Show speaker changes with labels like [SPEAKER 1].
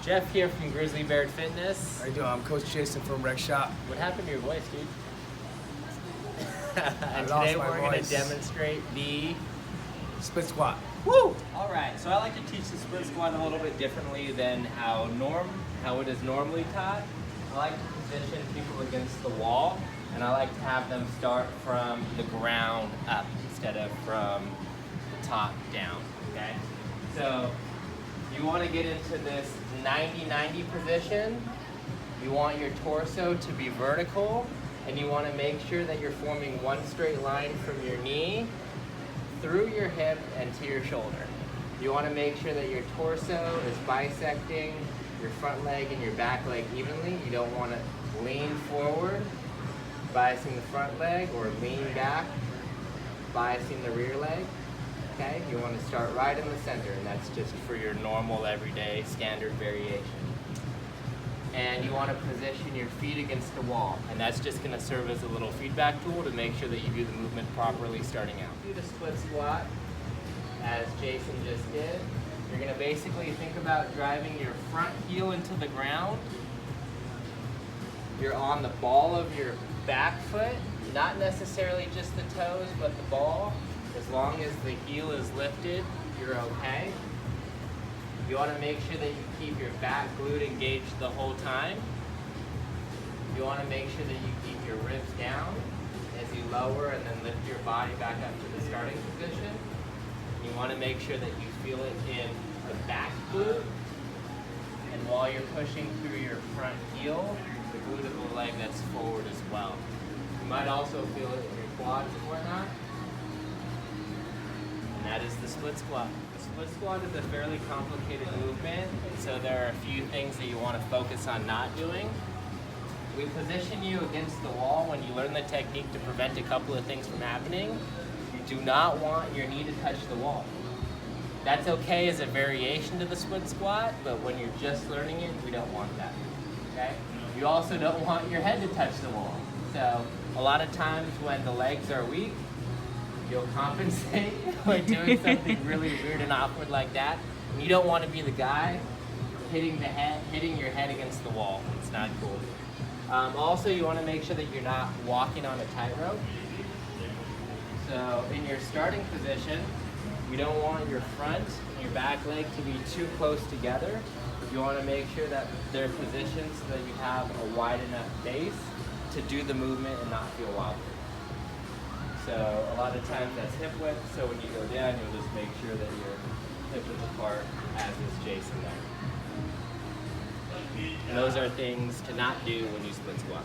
[SPEAKER 1] Jeff here from Grizzly Bear Fitness.
[SPEAKER 2] How you doing? I'm Coach Jason from Rec Shop.
[SPEAKER 1] What happened to your voice, dude? And
[SPEAKER 2] lost
[SPEAKER 1] today
[SPEAKER 2] my
[SPEAKER 1] we're going to
[SPEAKER 2] voice.
[SPEAKER 1] demonstrate the
[SPEAKER 2] Split squat.
[SPEAKER 1] woo. All right, so I like to teach the split squat a little bit differently than how it is normally taught. I like to position people against the wall, and I like to have them start from the ground up instead of from the top down. Okay, so you want to get into this 90-90 position. You want your torso to be vertical, and you want to make sure that you're forming one straight line from your knee through your hip and to your shoulder. You want to make sure that your torso is bisecting your front leg and your back leg evenly. You don't want to lean forward, biasing the front leg, or lean back, biasing the rear leg. Okay, you want to start right in the center, and that's just for your normal, everyday, standard variation. And you want to position your feet against the wall, and that's just going to serve as a little feedback tool to make sure that you do the movement properly starting out. Do the split squat, as Jason just did. You're going to basically think about driving your front heel into the ground. You're on the ball of your back foot, not necessarily just the toes, but the ball. As long as the heel is lifted, you're okay. You want to make sure that you keep your back glute engaged the whole time. You want to make sure that you keep your ribs down as you lower and then lift your body back up to the starting position. You want to make sure that you feel it in the back glute. And while you're pushing through your front heel, the glute of the leg that's forward as well. You might also feel it in your quads and whatnot. And that is the split squat. The split squat is a fairly complicated movement, and so there are a few things that you want to focus on not doing. We position you against the wall when you learn the technique to prevent a couple of things from happening. You do not want your knee to touch the wall. That's okay as a variation to the split squat, but when you're just learning it, we don't want that. Okay? You also don't want your head to touch the wall. So a lot of times when the legs are weak, you'll compensate by doing something really weird and awkward like that. And you don't want to be the guy hitting your head against the wall. It's not cool. Also, you want to make sure that you're not walking on a tightrope. So in your starting position, you don't want your front and your back leg to be too close together. You want to make sure that they're positioned so that you have a wide enough base to do the movement and not feel wobbly. So a lot of times that's hip width, so when you go down, you'll just make sure that your hip is apart, as is Jason there. And those are things to not do when you split squat.